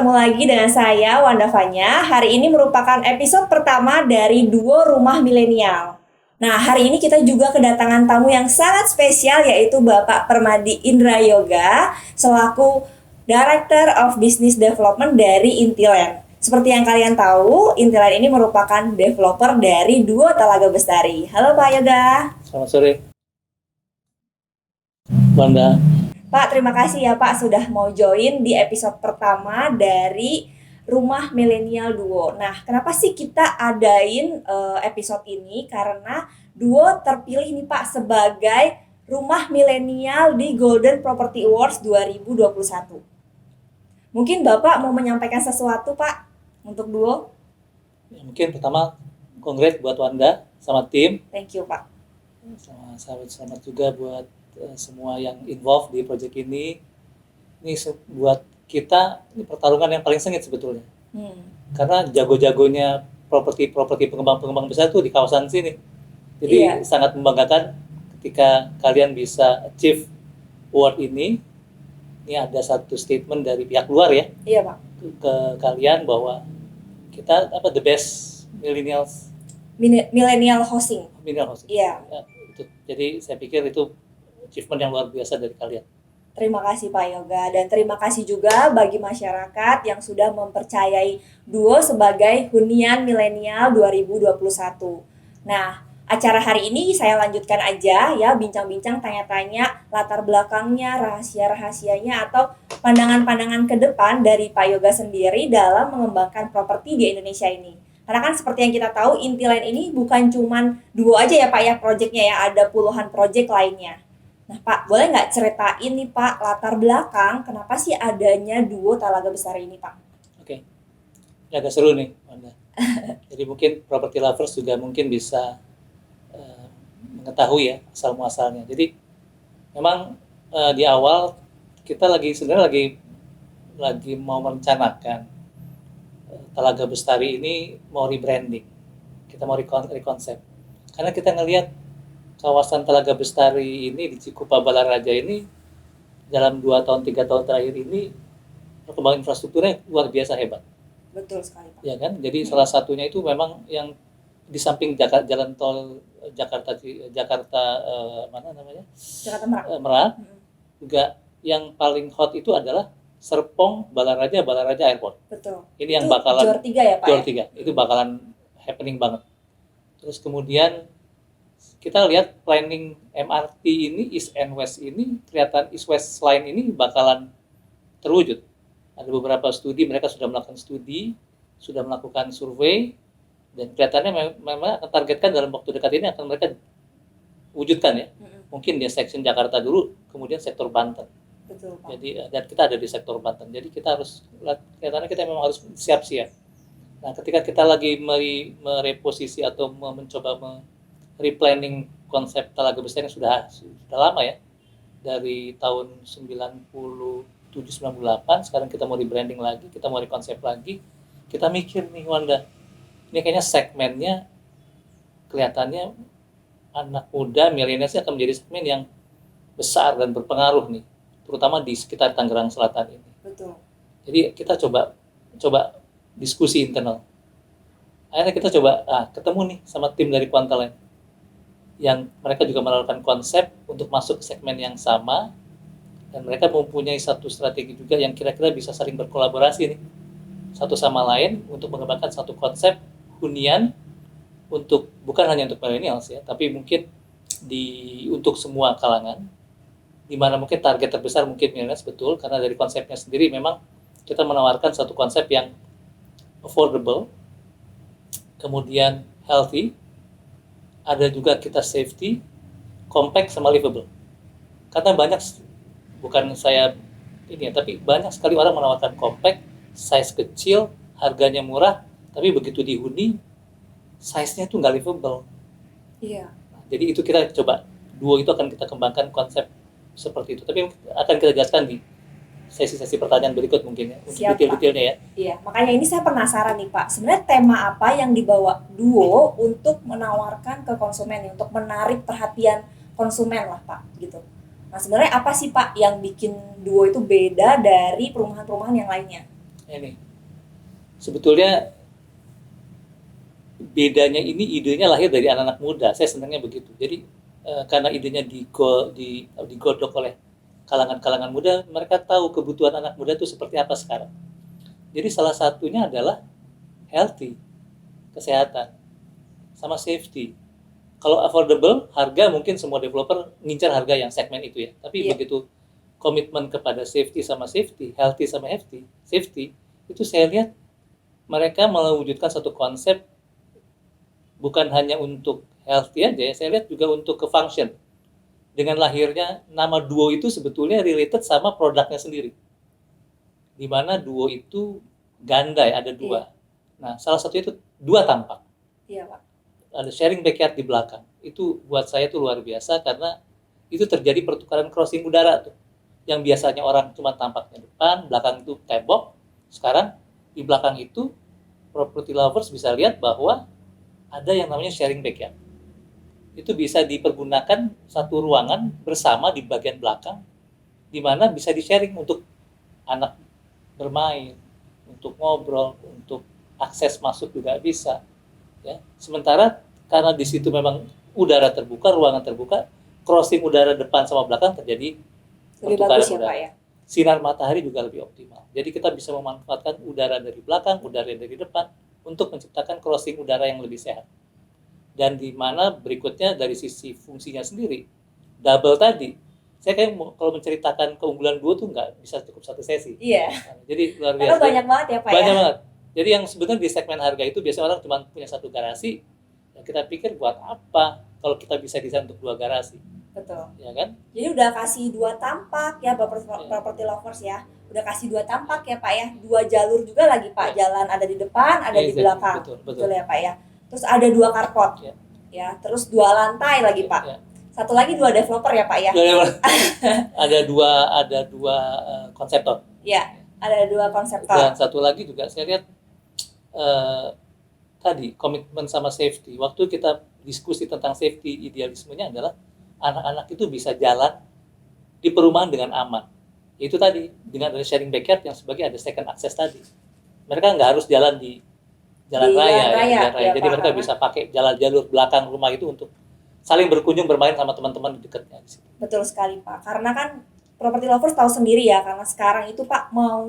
ketemu lagi dengan saya, Wanda Fanya. Hari ini merupakan episode pertama dari Duo Rumah Milenial. Nah, hari ini kita juga kedatangan tamu yang sangat spesial, yaitu Bapak Permadi Indra Yoga, selaku Director of Business Development dari Intiland. Seperti yang kalian tahu, Intiland ini merupakan developer dari Duo Talaga Bestari. Halo Pak Yoga. Selamat sore, Wanda. Pak, terima kasih ya Pak sudah mau join di episode pertama dari Rumah Milenial Duo. Nah, kenapa sih kita adain episode ini? Karena Duo terpilih nih Pak sebagai Rumah Milenial di Golden Property Awards 2021. Mungkin Bapak mau menyampaikan sesuatu Pak untuk Duo? Ya, mungkin pertama, congrats buat Wanda sama tim. Thank you Pak. Selamat juga buat semua yang involved di proyek ini. Ini buat kita ini pertarungan yang paling sengit sebetulnya. Karena jago-jagonya properti pengembang-pengembang besar tuh di kawasan sini. Jadi sangat membanggakan ketika kalian bisa achieve award ini. Ini ada satu statement dari pihak luar ya. Iya Pak. Ke kalian bahwa kita the best millennials. Millennial housing. Iya. Ya, itu. Jadi saya pikir itu achievement yang luar biasa dari kalian. Terima kasih Pak Yoga, dan terima kasih juga bagi masyarakat yang sudah mempercayai Duo sebagai hunian milenial 2021. Nah, acara hari ini saya lanjutkan aja ya, bincang-bincang, tanya-tanya latar belakangnya, rahasia-rahasianya, atau pandangan-pandangan ke depan dari Pak Yoga sendiri dalam mengembangkan properti di Indonesia ini. Karena kan seperti yang kita tahu, Intiland ini bukan cuman Duo aja ya Pak ya proyeknya ya, ada puluhan proyek lainnya. Nah Pak, boleh nggak ceritain nih Pak latar belakang kenapa sih adanya Duo Talaga Bestari ini Pak? Oke, ini agak seru nih Wanda. Jadi mungkin property lovers juga mungkin bisa mengetahui ya asal muasalnya. Jadi memang di awal kita sebenarnya lagi mau merencanakan Talaga Bestari ini mau rebranding. Kita mau rekonsep. Karena kita ngelihat kawasan Talaga Bestari ini di Cikupa Balaraja ini dalam 2 tahun 3 tahun terakhir ini perkembangan infrastrukturnya luar biasa hebat. Betul sekali Pak. Ya kan? Jadi salah satunya itu memang yang di samping jalan tol Jakarta Merak. Juga yang paling hot itu adalah Serpong Balaraja Airport. Betul. Ini yang bakalan Jor 3 ya Pak. Jor 3. Itu bakalan happening banget. Terus kemudian kita lihat planning MRT ini, East and West ini, kelihatan East West Line ini bakalan terwujud. Ada beberapa studi, mereka sudah melakukan studi, sudah melakukan survei, dan kelihatannya memang akan targetkan dalam waktu dekat ini akan mereka wujudkan ya. Mungkin di section Jakarta dulu, kemudian sektor Banten. Betul Pak. Jadi dan kita ada di sektor Banten. Jadi kita harus kelihatannya kita memang harus siap-siap. Nah, ketika kita lagi mereposisi atau mencoba replanning konsep Talaga Bestari yang sudah lama ya, dari tahun 97-98, sekarang kita mau rebranding lagi, kita mau rekonsep lagi, kita mikir nih Wanda, ini kayaknya segmennya kelihatannya anak muda, milenial akan menjadi segmen yang besar dan berpengaruh nih, terutama di sekitar Tangerang Selatan ini. Betul. Jadi kita coba diskusi internal. Akhirnya kita ketemu nih sama tim dari Quantaland, yang mereka juga menawarkan konsep untuk masuk ke segmen yang sama, dan mereka mempunyai satu strategi juga yang kira-kira bisa saling berkolaborasi nih satu sama lain untuk mengembangkan satu konsep hunian bukan hanya untuk millennials ya, tapi mungkin untuk semua kalangan, di mana mungkin target terbesar mungkin millennials, betul, karena dari konsepnya sendiri memang kita menawarkan satu konsep yang affordable, kemudian healthy, ada juga kita safety, compact, sama livable. Karena bukan saya ini ya, tapi banyak sekali orang menawarkan compact, size kecil, harganya murah, tapi begitu dihuni, size-nya itu nggak livable. Iya. Nah, jadi itu kita coba, Duo itu akan kita kembangkan konsep seperti itu. Tapi akan kita jelaskan di sesi-sesi pertanyaan berikut mungkin ya, untuk detail-detailnya ya. Iya, makanya ini saya penasaran nih Pak, sebenarnya tema apa yang dibawa Duo untuk menawarkan ke konsumen, untuk menarik perhatian konsumen lah Pak, gitu. Nah sebenarnya apa sih Pak yang bikin Duo itu beda dari perumahan-perumahan yang lainnya? Ini sebetulnya bedanya ini idenya lahir dari anak-anak muda. Saya senangnya begitu. Jadi karena idenya digodok oleh kalangan-kalangan muda, mereka tahu kebutuhan anak muda itu seperti apa sekarang. Jadi salah satunya adalah healthy, kesehatan, sama safety. Kalau affordable, harga mungkin semua developer ngincar harga yang segmen itu ya. Tapi begitu komitmen kepada safety, healthy sama safety, itu saya lihat mereka mewujudkan satu konsep bukan hanya untuk healthy aja ya, saya lihat juga untuk ke function. Dengan lahirnya nama Duo itu sebetulnya related sama produknya sendiri. Di mana Duo itu ganda ya, ada dua. Nah, salah satu itu dua tampak. Iya, Pak. Ada sharing backyard di belakang. Itu buat saya tuh luar biasa karena itu terjadi pertukaran crossing udara tuh. Yang biasanya orang cuma tampaknya depan, belakang itu tembok. Sekarang di belakang itu property lovers bisa lihat bahwa ada yang namanya sharing backyard. Itu bisa dipergunakan satu ruangan bersama di bagian belakang, di mana bisa di-sharing untuk anak bermain, untuk ngobrol, untuk akses masuk juga bisa. Ya. Sementara karena di situ memang udara terbuka, ruangan terbuka, crossing udara depan sama belakang terjadi pertukaran udara. Pak, ya? Sinar matahari juga lebih optimal. Jadi kita bisa memanfaatkan udara dari belakang, udara dari depan untuk menciptakan crossing udara yang lebih sehat. Dan di mana berikutnya dari sisi fungsinya sendiri, double tadi, saya kayak kalau menceritakan keunggulan Duo tuh nggak bisa cukup satu sesi. Iya. Nah, jadi luar biasa. Karena banyak banget ya Pak. Banyak banget. Jadi yang sebenarnya di segmen harga itu biasanya orang cuma punya satu garasi, ya kita pikir buat apa kalau kita bisa desain untuk dua garasi. Betul. Ya kan? Jadi udah kasih dua tampak ya property lovers ya. Udah kasih dua tampak ya Pak ya. Dua jalur juga lagi Pak. Jalan ada di depan, ada di belakang. Betul ya Pak ya. Terus ada dua carport. Ya, terus dua lantai lagi Pak. Satu lagi dua developer ya Pak ya. ada dua konseptor. Ya, ada dua konseptor. Dan satu lagi juga saya lihat tadi komitmen sama safety. Waktu kita diskusi tentang safety, idealismenya adalah anak-anak itu bisa jalan di perumahan dengan aman. Itu tadi dengan ada sharing backyard yang sebagai ada second access tadi. Mereka nggak harus jalan di jalan raya. Jadi mereka bisa pakai jalan jalur belakang rumah itu untuk saling berkunjung bermain sama teman-teman di dekatnya. Betul sekali Pak. Karena kan property lovers tahu sendiri ya, karena sekarang itu Pak mau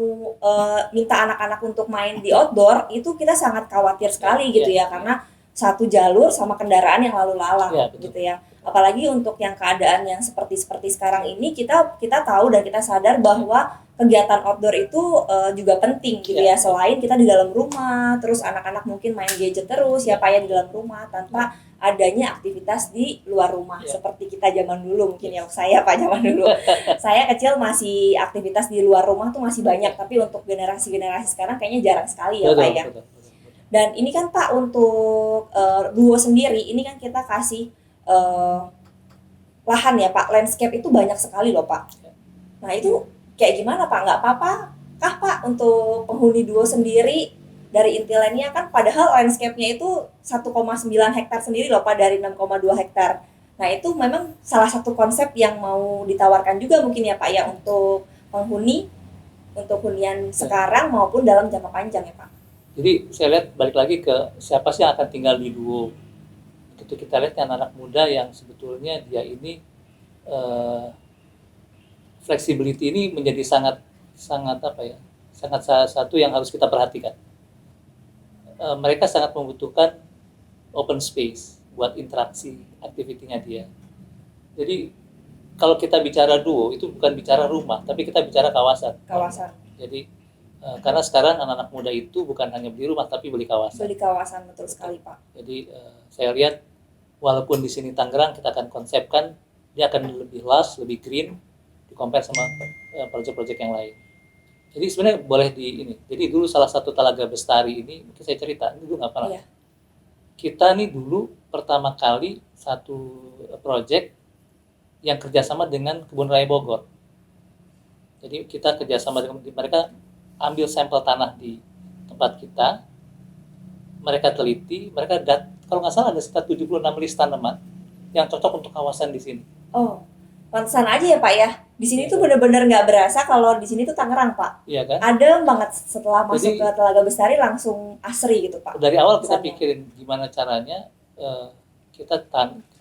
minta anak-anak untuk main di outdoor itu kita sangat khawatir sekali gitu ya, karena satu jalur sama kendaraan yang lalu lalang gitu ya. Apalagi untuk yang keadaan yang seperti sekarang ini kita tahu dan kita sadar bahwa kegiatan outdoor itu juga penting gitu ya. Selain kita di dalam rumah, terus anak-anak mungkin main gadget terus ya Pak ya di dalam rumah tanpa adanya aktivitas di luar rumah seperti kita zaman dulu mungkin ya. Saya Pak zaman dulu. Saya kecil masih aktivitas di luar rumah tuh masih banyak, tapi untuk generasi sekarang kayaknya jarang sekali ya Pak ya. Dan ini kan Pak untuk Duo sendiri ini kan kita kasih lahan ya Pak, landscape itu banyak sekali loh Pak. Nah itu kayak gimana Pak? Nggak apa-apa kah Pak untuk penghuni Duo sendiri dari Intilenia kan padahal landscape-nya itu 1,9 hektar sendiri loh Pak dari 6,2 hektar. Nah itu memang salah satu konsep yang mau ditawarkan juga mungkin ya Pak ya untuk penghuni, untuk hunian sekarang maupun dalam jangka panjang ya Pak. Jadi saya lihat balik lagi ke siapa sih yang akan tinggal di Duo. Itu kita lihat kan anak muda yang sebetulnya dia ini flexibility ini menjadi sangat salah satu yang harus kita perhatikan. Mereka sangat membutuhkan open space buat interaksi aktivitinya dia. Jadi kalau kita bicara Duo itu bukan bicara rumah, tapi kita bicara kawasan. Jadi karena sekarang anak-anak muda itu bukan hanya beli rumah tapi beli kawasan. Beli kawasan betul sekali Pak. Jadi saya lihat walaupun di sini Tangerang kita akan konsepkan dia akan lebih lush, lebih green di compare sama proyek-proyek yang lain. Jadi sebenarnya boleh di ini. Jadi dulu salah satu Talaga Bestari ini mungkin saya cerita, ini dulu nggak pernah. Iya. Kita nih dulu pertama kali satu proyek yang kerjasama dengan Kebun Raya Bogor. Jadi kita kerjasama dengan mereka, ambil sampel tanah di tempat kita, mereka teliti, mereka kalau nggak salah ada sekitar 76 list tanaman yang cocok untuk kawasan di sini. Oh, Pantesan aja ya Pak ya. Di sini tuh bener-bener nggak berasa kalau di sini tuh Tangerang Pak. Iya kan? Adem banget setelah masuk Jadi, ke Telaga Bestari langsung asri gitu Pak. dari awal kita Kesannya. pikirin gimana caranya kita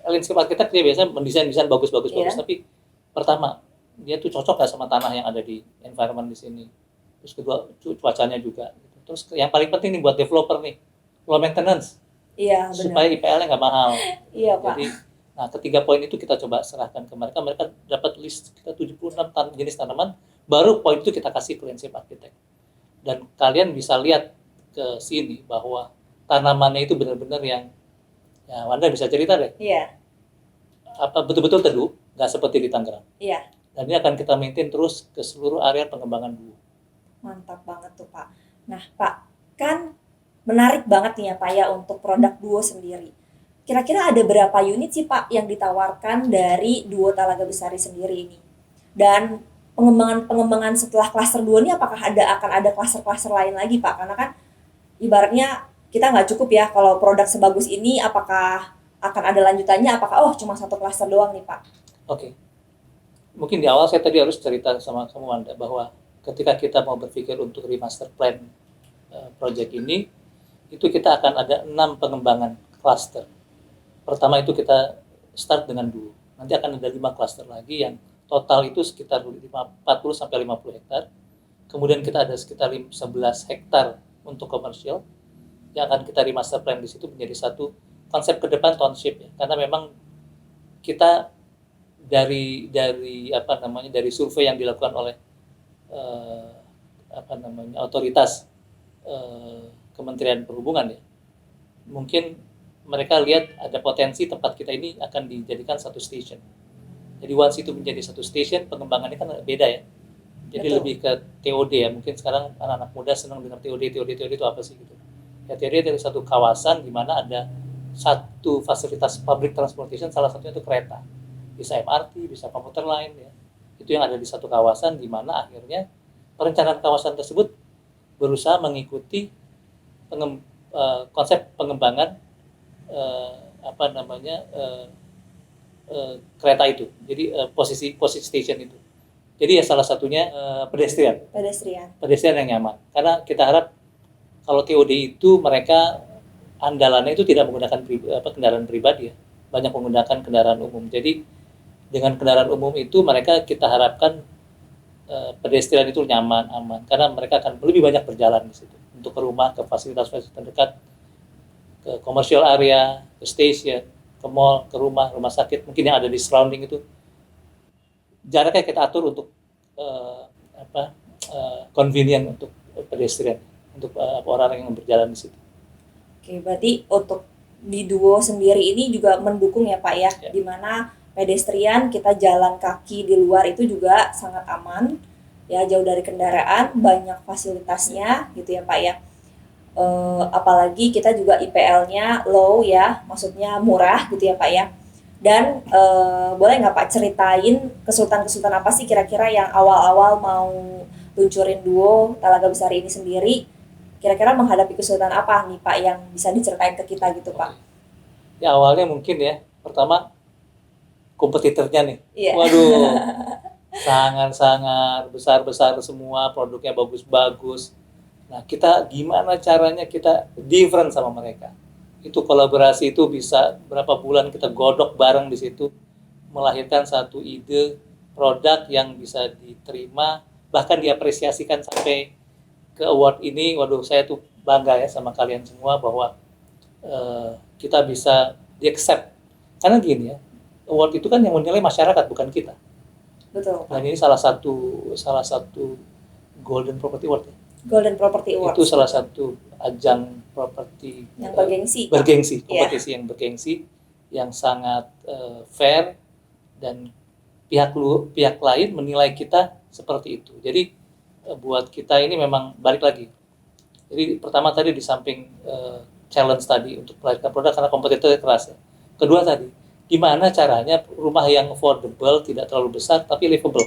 landscape architect dia biasanya mendesain bagus-bagus, Iya. tapi pertama dia tuh cocok nggak sama tanah yang ada di environment di sini. Terus kedua cuacanya juga. Terus yang paling penting nih buat developer nih, low maintenance Iya supaya benar. IPL-nya nggak mahal. Iya Pak. Jadi, nah ketiga poin itu kita coba serahkan ke mereka. Mereka dapat list kita 76 jenis tanaman. Baru poin itu kita kasih ke landscape architect. Dan kalian bisa lihat ke sini bahwa tanamannya itu benar-benar yang, ya Wanda bisa cerita deh, Iya. apa betul-betul teduh, nggak seperti di Tangerang. Iya. Dan ini akan kita maintain terus ke seluruh area pengembangan Duo. Mantap banget tuh Pak. Nah Pak, kan menarik banget nih ya Pak ya untuk produk Duo sendiri. Kira-kira ada berapa unit sih Pak yang ditawarkan dari Duo Talaga Bestari sendiri ini? Dan pengembangan setelah klaster 2 ini apakah akan ada klaster-klaster lain lagi Pak? Karena kan ibaratnya kita nggak cukup ya kalau produk sebagus ini, apakah akan ada lanjutannya, apakah cuma satu klaster doang nih Pak? Oke. Mungkin di awal saya tadi harus cerita sama kamu Wanda bahwa ketika kita mau berpikir untuk remaster plan project ini, itu kita akan ada 6 pengembangan cluster. Pertama itu kita start dengan Duo. Nanti akan ada 5 cluster lagi yang total itu sekitar 40 sampai 50 hektar. Kemudian kita ada sekitar 11 hektar untuk komersial yang akan kita remaster plan di situ menjadi satu konsep ke depan township ya. Karena memang kita dari survei yang dilakukan oleh otoritas Kementerian Perhubungan ya, mungkin mereka lihat ada potensi tempat kita ini akan dijadikan satu station. Jadi once itu menjadi satu station, pengembangannya kan beda ya. Jadi Betul. lebih ke TOD ya. Mungkin sekarang anak-anak muda senang dengar TOD itu apa sih gitu. Ya TOD itu satu kawasan di mana ada satu fasilitas public transportation, salah satunya itu kereta. Bisa MRT, bisa komuter lain ya. Itu yang ada di satu kawasan di mana akhirnya perencanaan kawasan tersebut berusaha mengikuti konsep pengembangan kereta itu. Jadi posisi station itu. Jadi ya salah satunya pedestrian yang nyaman. Karena kita harap kalau TOD itu mereka andalannya itu tidak menggunakan kendaraan pribadi ya, banyak menggunakan kendaraan umum. Jadi dengan kendaraan umum itu kita harapkan pedestrian itu nyaman, aman, karena mereka akan lebih banyak berjalan di situ untuk ke rumah, ke fasilitas-fasilitas terdekat, ke commercial area, ke station, ke mall, ke rumah sakit, mungkin yang ada di surrounding itu. Jaraknya kita atur untuk convenient untuk pedestrian, untuk orang yang berjalan di situ. Oke, berarti untuk di Duo sendiri ini juga mendukung ya Pak ya, di mana pedestrian kita jalan kaki di luar itu juga sangat aman, ya jauh dari kendaraan, banyak fasilitasnya gitu ya Pak ya. Apalagi kita juga IPL-nya low ya, maksudnya murah gitu ya Pak ya. Dan boleh nggak Pak ceritain kesulitan-kesulitan apa sih kira-kira yang awal-awal mau luncurin Duo Talaga Bestari ini sendiri? Kira-kira menghadapi kesulitan apa nih Pak yang bisa diceritain ke kita gitu Pak? Ya awalnya mungkin ya, pertama kompetitornya nih. Iya. Waduh, sangat-sangat besar-besar semua, produknya bagus-bagus. Nah, kita gimana caranya kita different sama mereka? Itu kolaborasi itu bisa berapa bulan kita godok bareng di situ, melahirkan satu ide produk yang bisa diterima, bahkan diapresiasikan sampai ke award ini. Waduh, saya tuh bangga ya sama kalian semua bahwa kita bisa di-accept. Karena gini ya, award itu kan yang menilai masyarakat, bukan kita. Betul. Dan ini salah satu Golden Property Award ya. Golden Property Award. Itu salah satu ajang properti yang bergengsi. Kompetisi yang bergengsi, yang sangat fair, dan pihak lain menilai kita seperti itu. Jadi buat kita ini memang balik lagi. Jadi pertama tadi di samping challenge tadi untuk melahirkan produk karena kompetitornya keras ya. Kedua tadi, gimana caranya rumah yang affordable, tidak terlalu besar tapi livable.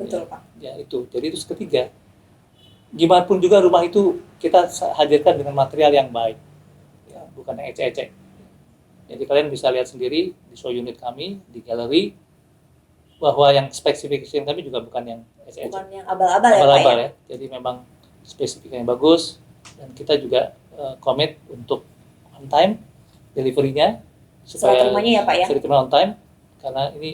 Betul Pak. Ya itu. Jadi itu ketiga. Gimana pun juga rumah itu kita hadirkan dengan material yang baik, ya, bukan yang ecek-ecek. Jadi kalian bisa lihat sendiri di show unit kami, di galeri, bahwa yang spesifikasi kami juga bukan yang ece-ece. Bukan yang abal-abal ya Pak Abal-abal ya. ya. Jadi memang spesifikasinya bagus, dan kita juga komit untuk on time delivery-nya, Serah supaya terimanya ya Pak ya. bisa diterima on time, karena ini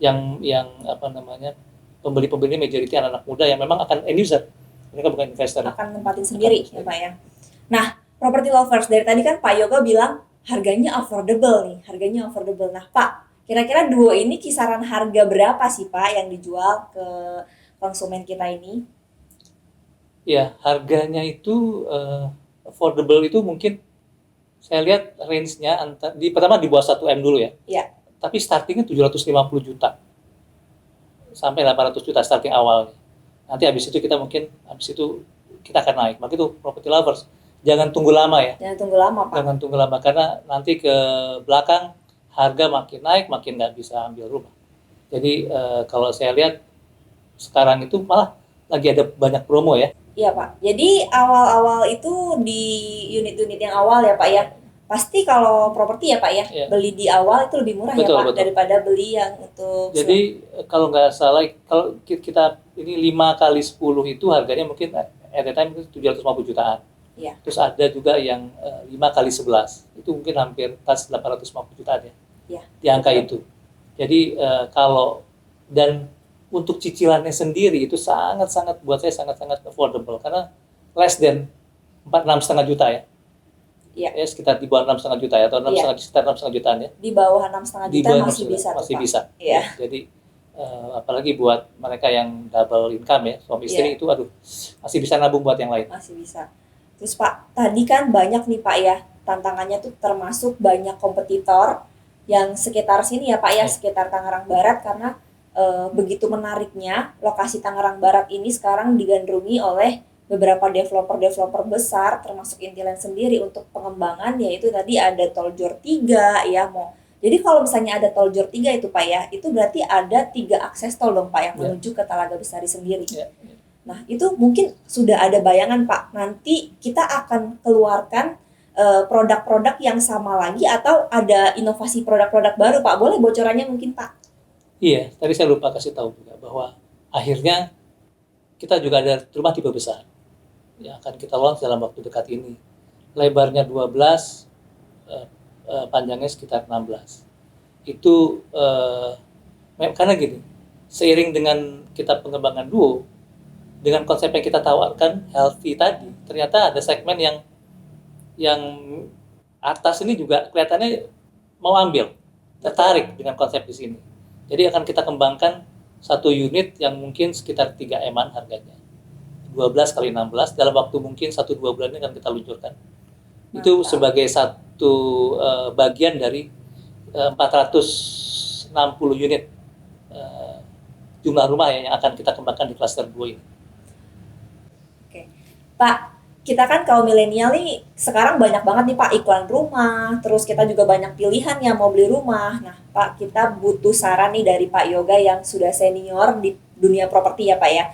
yang apa namanya, pembeli-pembeli majority anak-anak muda yang memang akan end user, mereka bukan investor. Akan nempatin sendiri ya Pak ya. Nah, property lovers, dari tadi kan Pak Yoga bilang harganya affordable nih, harganya affordable. Nah Pak, kira-kira Duo ini kisaran harga berapa sih Pak yang dijual ke konsumen kita ini? Ya, harganya itu affordable itu mungkin saya lihat range-nya pertama di bawah 1 M dulu ya. Iya. Tapi startingnya 750 juta sampai 800 juta starting awalnya. Nanti habis itu kita akan naik. Maka itu property lovers, jangan tunggu lama ya. Jangan tunggu lama Pak. Jangan tunggu lama, karena nanti ke belakang harga makin naik, makin nggak bisa ambil rumah. Jadi kalau saya lihat sekarang itu malah lagi ada banyak promo ya. Iya Pak. Jadi awal-awal itu di unit-unit yang awal ya Pak ya. Pasti kalau properti ya Pak ya, Iya. beli di awal itu lebih murah Betul, ya Pak betul. daripada beli yang untuk Jadi kalau nggak salah, kalau kita ini 5 kali 10 itu harganya mungkin at the time itu 750 jutaan. Iya. Terus ada juga yang 5 kali 11, itu mungkin hampir pas 850 jutaan ya. Iya. Di angka itu. Jadi kalau dan untuk cicilannya sendiri itu sangat-sangat, buat saya sangat-sangat affordable, karena less than 6,5 juta ya. Iya. Ya, sekitar di bawah 6,5 juta ya, atau sekitar 6,5 jutaan ya. di bawah 6,5 Di juta bawah masih 6,5 bisa tuh, masih Pak. bisa. Iya. Jadi apalagi buat mereka yang double income ya, suami istri itu aduh masih bisa nabung buat yang lain. Masih bisa. Terus Pak, tadi kan banyak nih Pak ya, tantangannya tuh termasuk banyak kompetitor yang sekitar sini ya Pak ya, sekitar Tangerang Barat, karena begitu menariknya lokasi Tangerang Barat ini sekarang digandrungi oleh beberapa developer besar, termasuk Intiland sendiri untuk pengembangan, yaitu tadi ada Tol Jor 3 ya mau. Jadi kalau misalnya ada Tol Jor 3 itu Pak ya, itu berarti ada 3 akses tol dong Pak yang menuju ke Talaga Bestari sendiri. Nah itu mungkin sudah ada bayangan Pak, nanti kita akan keluarkan produk-produk yang sama lagi atau ada inovasi produk-produk baru Pak, boleh bocorannya mungkin Pak? Iya, tadi saya lupa kasih tahu juga bahwa akhirnya kita juga ada rumah tipe besar yang akan kita launch dalam waktu dekat ini. Lebarnya 12, panjangnya sekitar 16. Itu karena gini, seiring dengan kita pengembangan Duo, dengan konsep yang kita tawarkan healthy tadi, ternyata ada segmen yang atas ini juga kelihatannya mau ambil, tertarik dengan konsep di sini. Jadi akan kita kembangkan satu unit yang mungkin sekitar 3 M-an harganya. 12 kali 16 dalam waktu mungkin 1-2 bulan ini akan kita luncurkan. Itu sebagai satu bagian dari 460 unit jumlah rumah ya yang akan kita kembangkan di klaster 2 ini. Oke. Pak, kita kan kaum milenial nih sekarang banyak banget nih Pak iklan rumah, terus kita juga banyak pilihan yang mau beli rumah. Nah Pak, kita butuh saran nih dari Pak Yoga yang sudah senior di dunia properti ya Pak ya.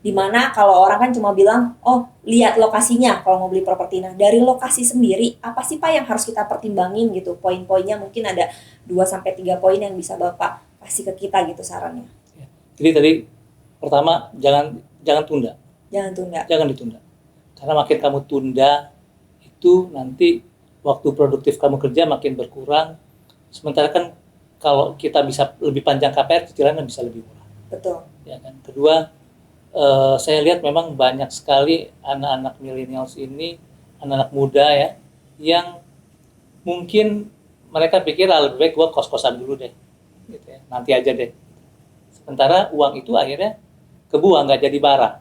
Dimana kalau orang kan cuma bilang, oh lihat lokasinya kalau mau beli properti. Nah dari lokasi sendiri, apa sih Pak yang harus kita pertimbangin gitu? Poin-poinnya mungkin ada 2-3 poin yang bisa Bapak kasih ke kita gitu sarannya. Jadi tadi pertama jangan tunda. Jangan ditunda. Karena makin kamu tunda, itu nanti waktu produktif kamu kerja makin berkurang. Sementara kan kalau kita bisa lebih panjang KPR, cicilannya bisa lebih murah. Betul. Ya kan. Kedua, saya lihat memang banyak sekali anak-anak millennials ini, anak-anak muda ya, yang mungkin mereka pikir lebih baik gue kos-kosan dulu deh, gitu ya. Nanti aja deh. Sementara uang itu akhirnya kebuang, nggak jadi barang.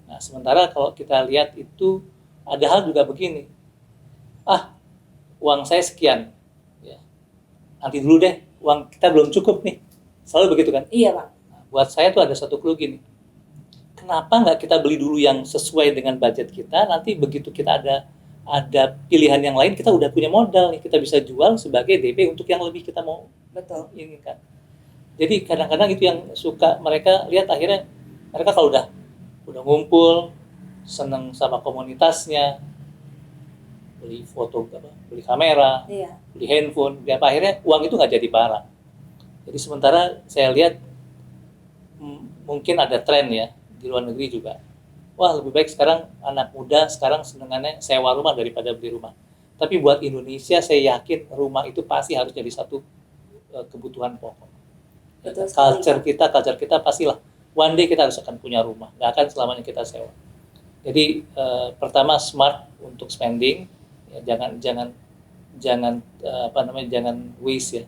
Nah, sementara kalau kita lihat itu ada hal juga begini, uang saya sekian, ya. Nanti dulu deh, uang kita belum cukup nih, selalu begitu kan? Iya Pak. Nah, buat saya tuh ada satu clue gini, kenapa nggak kita beli dulu yang sesuai dengan budget kita, nanti begitu kita ada pilihan yang lain, kita udah punya modal nih, kita bisa jual sebagai DP untuk yang lebih kita mau inginkan. Jadi kadang-kadang itu yang suka mereka lihat, akhirnya mereka kalau udah ngumpul, seneng sama komunitasnya, beli foto, beli kamera, Iya. beli handphone, dan akhirnya uang itu nggak jadi barang. Jadi sementara saya lihat mungkin ada tren ya di luar negeri juga. Wah, lebih baik sekarang anak muda sekarang senengannya sewa rumah daripada beli rumah. Tapi buat Indonesia saya yakin rumah itu pasti harus jadi satu kebutuhan pokok. Betul sekali, Culture kita pastilah one day kita harus akan punya rumah, nggak akan selamanya kita sewa. Jadi pertama smart untuk spending, ya, jangan waste ya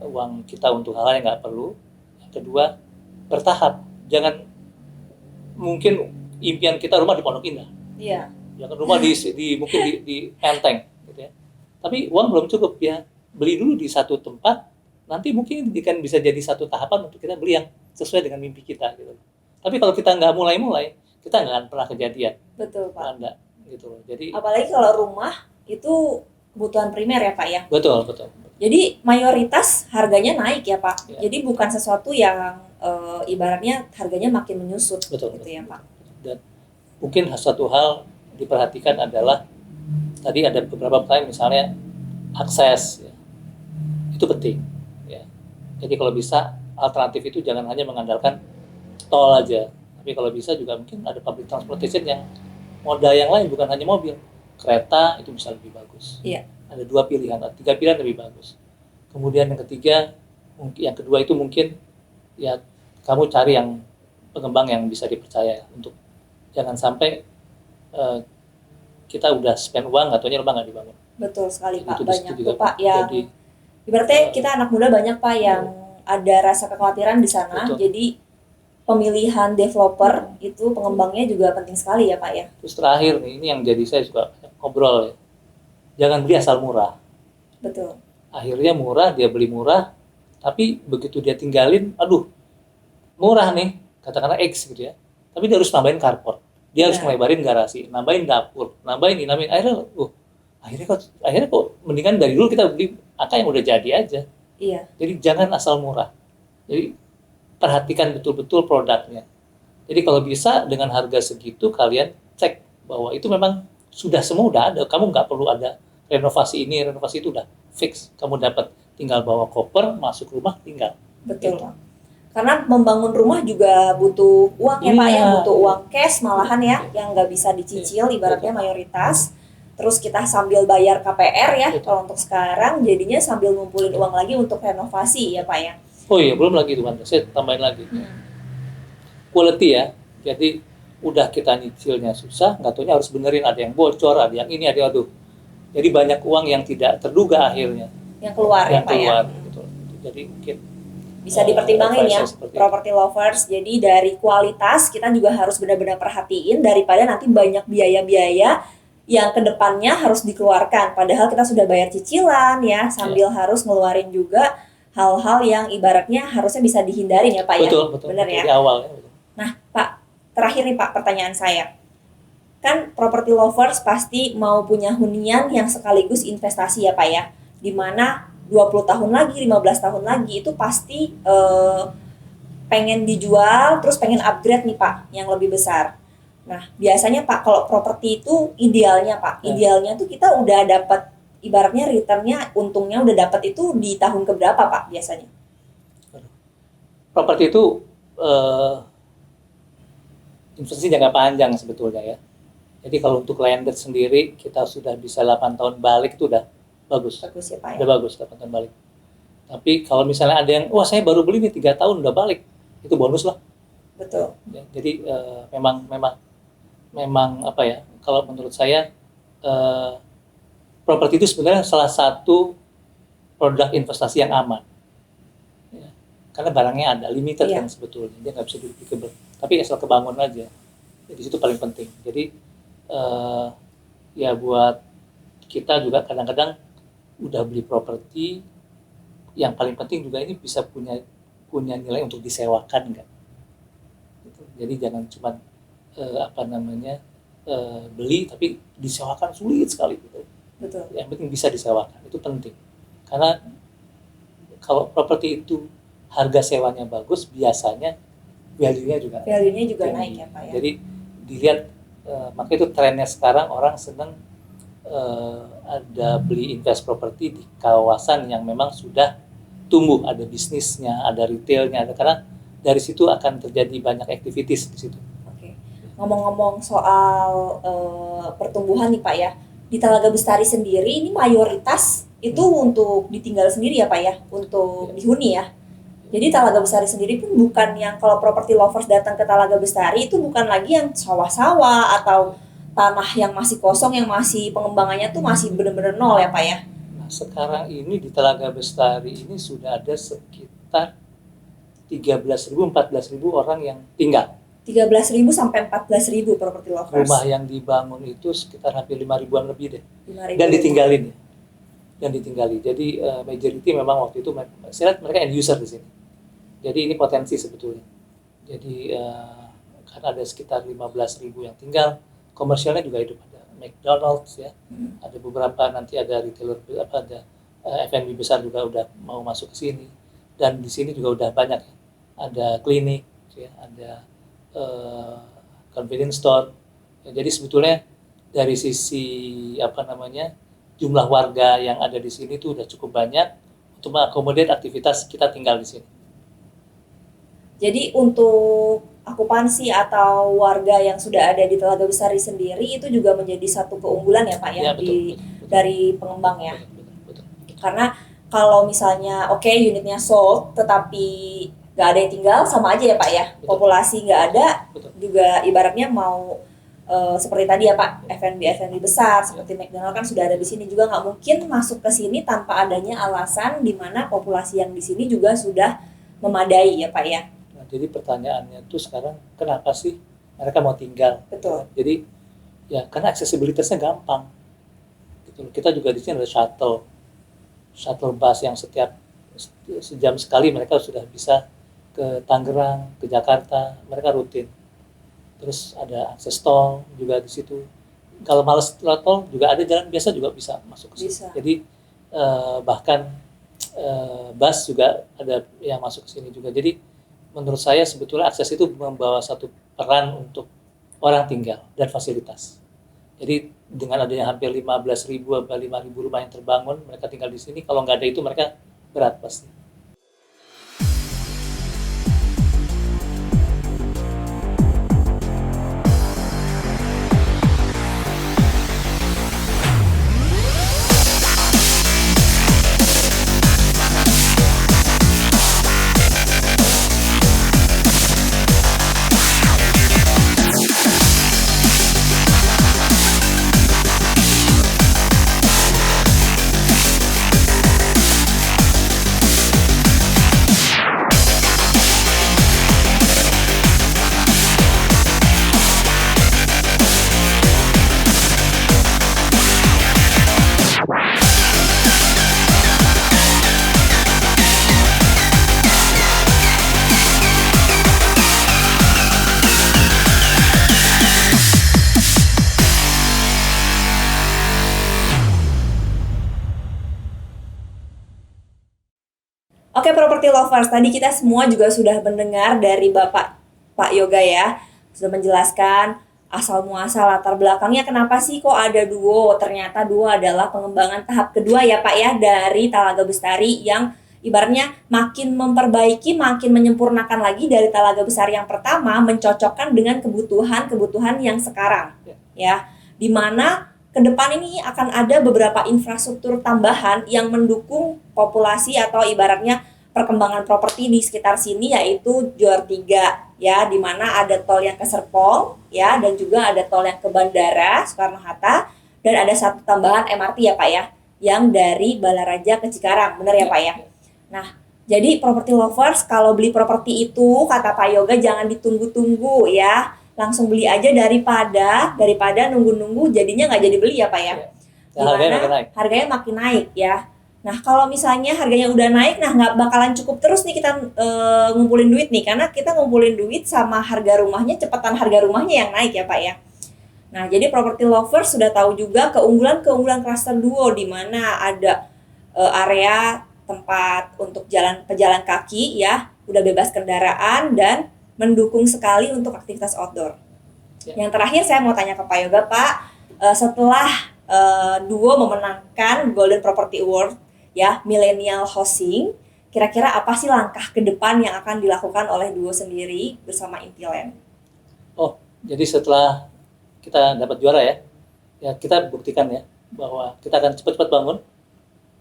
uang kita untuk hal-hal yang nggak perlu. Yang kedua, bertahap, jangan mungkin impian kita rumah di Pondok Indah, Iya. jangan rumah mungkin di Menteng gitu ya. Tapi uang belum cukup ya, beli dulu di satu tempat, nanti mungkin kan bisa jadi satu tahapan untuk kita beli yang sesuai dengan mimpi kita gitu. Tapi kalau kita nggak mulai-mulai, kita nggak akan pernah kejadian. Betul, Pak. Anda gitu loh. Jadi Apalagi kalau rumah itu kebutuhan primer ya, Pak ya. betul. Jadi mayoritas harganya naik ya, Pak. Ya. Jadi bukan sesuatu yang ibaratnya harganya makin menyusut Betul. gitu ya, Pak. Dan mungkin satu hal diperhatikan adalah tadi ada beberapa pertanyaan misalnya akses ya. Itu penting ya. Jadi kalau bisa alternatif itu jangan hanya mengandalkan tol aja, tapi kalau bisa juga mungkin ada public transportation yang moda yang lain bukan hanya mobil, kereta itu bisa lebih bagus. Iya. Ada 2 pilihan, 3 pilihan lebih bagus. Kemudian yang ketiga, yang kedua itu mungkin ya kamu cari yang pengembang yang bisa dipercaya untuk jangan sampai kita udah spend uang ataunya rumah nggak dibangun. Betul sekali, Pak. Itu Banyak juga tuh, Pak, yang jadi ibaratnya kita anak muda banyak, Pak, yang ada rasa kekhawatiran di sana. Betul. Jadi pemilihan developer itu pengembangnya juga penting sekali ya, Pak ya. Terus terakhir nih, ini yang jadi saya juga ngobrol ya. Jangan beli asal murah. Betul. Akhirnya murah, dia beli murah, tapi begitu dia tinggalin, aduh, murah nih, katakanlah X gitu ya. Tapi dia harus nambahin carport. Dia harus ngelebarin garasi, nambahin dapur, nambahin akhirnya kok mendingan dari dulu kita beli angka yang udah jadi aja. Iya. Jadi jangan asal murah. Jadi perhatikan betul-betul produknya. Jadi kalau bisa dengan harga segitu kalian cek bahwa itu memang sudah semua udah ada. Kamu nggak perlu ada renovasi ini, renovasi itu udah fix. Kamu dapat tinggal bawa koper, masuk rumah tinggal. Betul, Gitu. Pak. Karena membangun rumah juga butuh uang ya, Pak ya, Iya. butuh uang cash malahan ya, yang nggak bisa dicicil ibaratnya mayoritas. Terus kita sambil bayar KPR ya, Betul. kalau untuk sekarang jadinya sambil ngumpulin uang lagi untuk renovasi ya, Pak ya. Oh iya, belum lagi tuh, Wanda. Saya tambahin lagi. Quality ya. Jadi udah kita nyicilnya susah, nggak taunya harus benerin, ada yang bocor, ada yang ini, ada aduh. Jadi banyak uang yang tidak terduga akhirnya Yang keluar ya, yang Pak ya. keluar. Gitu. Jadi mungkin Bisa dipertimbangin ya, advisor seperti itu. property lovers. Jadi dari kualitas kita juga harus benar-benar perhatiin daripada nanti banyak biaya-biaya yang kedepannya harus dikeluarkan. Padahal kita sudah bayar cicilan ya, sambil harus ngeluarin juga hal-hal yang ibaratnya harusnya bisa dihindarin ya, Pak ya. Betul. Benar ya. Di awal ya. Betul. Nah, Pak, terakhir nih Pak, pertanyaan saya. Kan property lovers pasti mau punya hunian yang sekaligus investasi ya, Pak ya. Dimana 20 tahun lagi, 15 tahun lagi itu pasti pengen dijual, terus pengen upgrade nih Pak, yang lebih besar. Nah, biasanya Pak, kalau properti itu idealnya Pak, idealnya tuh kita udah dapat, ibaratnya returnnya, untungnya udah dapat itu di tahun keberapa Pak biasanya? Properti itu investasi jangka panjang sebetulnya ya. Jadi kalau untuk landed sendiri kita sudah bisa 8 tahun balik itu udah bagus. Bagus ya Pak ya. Udah bagus 8 tahun balik. Tapi kalau misalnya ada yang wah saya baru beli nih 3 tahun udah balik, itu bonus lah. Betul. Ya, jadi memang apa ya? Kalau menurut saya properti itu sebenarnya salah satu produk investasi yang aman. Ya, karena barangnya ada limited kan sebetulnya, dia nggak bisa duplicable. Tapi asal kebangun aja. Jadi itu paling penting. Jadi ya buat kita juga kadang-kadang udah beli properti, yang paling penting juga ini bisa punya nilai untuk disewakan kan. Gitu. Jadi jangan cuma beli tapi disewakan sulit sekali gitu. Betul. Yang penting bisa disewakan, itu penting. Karena kalau properti itu harga sewanya bagus, biasanya value-nya juga naik ya Pak ya. Jadi dilihat, makanya itu trennya sekarang orang seneng ada beli invest properti di kawasan yang memang sudah tumbuh, ada bisnisnya, ada retailnya, ada, karena dari situ akan terjadi banyak activities di situ. Oke. Ngomong-ngomong soal pertumbuhan nih Pak ya, di Talaga Bestari sendiri ini mayoritas itu untuk ditinggal sendiri ya Pak ya, untuk dihuni ya. Jadi Talaga Bestari sendiri pun bukan yang, kalau property lovers datang ke Talaga Bestari itu bukan lagi yang sawah-sawah atau tanah yang masih kosong, yang masih pengembangannya tuh masih benar-benar nol ya Pak ya. Nah, sekarang ini di Talaga Bestari ini sudah ada sekitar 13.000, 14.000 orang yang tinggal. 13.000 sampai 14.000 property lovers. Rumah yang dibangun itu sekitar hampir 5.000-an lebih deh. 5.000. Dan ditinggalin ya. Dan ditinggali. Jadi majority memang waktu itu saya lihat mereka end user di sini. Jadi ini potensi sebetulnya. Jadi karena ada sekitar 15.000 yang tinggal, komersialnya juga hidup, ada McDonald's ya. Ada beberapa, nanti ada retailer, ada F&B besar juga udah mau masuk ke sini. Dan di sini juga udah banyak ya. Ada klinik ya, ada convenience store. Ya, jadi sebetulnya dari sisi jumlah warga yang ada di sini itu udah cukup banyak untuk mengakomodir aktivitas kita tinggal di sini. Jadi untuk akupansi atau warga yang sudah ada di Talaga Bestari sendiri itu juga menjadi satu keunggulan ya Pak ya, betul. Dari pengembang ya. Betul. Karena kalau misalnya unitnya sold tetapi nggak ada yang tinggal, sama aja ya Pak ya. Betul. Populasi nggak ada, betul. Juga ibaratnya mau seperti tadi ya Pak, F&B besar seperti McDonald kan sudah ada di sini, juga nggak mungkin masuk ke sini tanpa adanya alasan di mana populasi yang di sini juga sudah memadai ya Pak ya. Nah, jadi pertanyaannya tuh sekarang, kenapa sih mereka mau tinggal? Betul. Jadi ya karena aksesibilitasnya gampang. Gitu. Kita juga di sini ada shuttle bus yang setiap sejam sekali mereka sudah bisa ke Tangerang, ke Jakarta, mereka rutin. Terus ada akses tol juga di situ. Kalau males tol juga ada jalan biasa juga bisa masuk ke situ. Jadi bahkan bus juga ada yang masuk ke sini juga. Jadi menurut saya sebetulnya akses itu membawa satu peran untuk orang tinggal dan fasilitas. Jadi dengan adanya hampir 15.000 atau 5.000 rumah yang terbangun, mereka tinggal di sini. Kalau nggak ada itu mereka berat pasti. Oke, property lovers, tadi kita semua juga sudah mendengar dari Pak Yoga ya, sudah menjelaskan asal muasal latar belakangnya kenapa sih kok ada Duo. Ternyata Duo adalah pengembangan tahap kedua ya Pak ya dari Talaga Bestari, yang ibaratnya makin memperbaiki, makin menyempurnakan lagi dari Talaga Bestari yang pertama, mencocokkan dengan kebutuhan yang sekarang ya, dimana ke depan ini akan ada beberapa infrastruktur tambahan yang mendukung populasi atau ibaratnya perkembangan properti di sekitar sini, yaitu Johor 3 ya, di mana ada tol yang ke Serpong ya, dan juga ada tol yang ke Bandara Soekarno-Hatta, dan ada satu tambahan MRT ya Pak ya, yang dari Balaraja ke Cikarang, benar ya Pak ya. Nah, jadi property lovers, kalau beli properti itu kata Pak Yoga jangan ditunggu-tunggu ya, langsung beli aja daripada nunggu-nunggu jadinya nggak jadi beli ya Pak ya. Dimana harganya makin naik ya. Nah kalau misalnya harganya udah naik, nah nggak bakalan cukup terus nih kita ngumpulin duit nih, karena kita ngumpulin duit sama harga rumahnya, cepatan harga rumahnya yang naik ya Pak ya. Nah jadi property lovers sudah tahu juga keunggulan cluster Duo, di mana ada area tempat untuk pejalan kaki ya, udah bebas kendaraan dan mendukung sekali untuk aktivitas outdoor. Yang terakhir saya mau tanya ke Pak Yoga, Pak, setelah Duo memenangkan Golden Property Award ya, Millennial Housing. Kira-kira apa sih langkah ke depan yang akan dilakukan oleh Duo sendiri bersama Intiland? Oh, jadi setelah kita dapat juara ya, ya kita buktikan ya bahwa kita akan cepat-cepat bangun,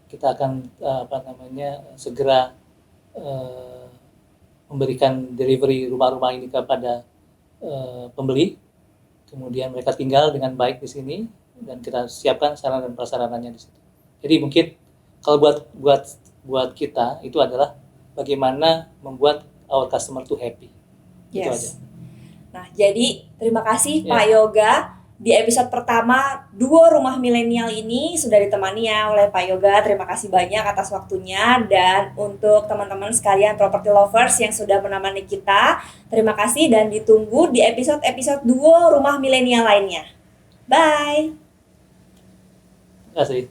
kita akan segera memberikan delivery rumah-rumah ini kepada pembeli, kemudian mereka tinggal dengan baik di sini dan kita siapkan sarana dan prasarananya di situ. Jadi mungkin kalau buat kita itu adalah bagaimana membuat our customer to happy. Itu aja. Yes. Nah, jadi terima kasih Ya. Pak Yoga. Di episode pertama Duo Rumah Milenial ini sudah ditemani ya oleh Pak Yoga. Terima kasih banyak atas waktunya, dan untuk teman-teman sekalian property lovers yang sudah menemani kita, terima kasih dan ditunggu di episode-episode Duo Rumah Milenial lainnya. Bye. Terima kasih.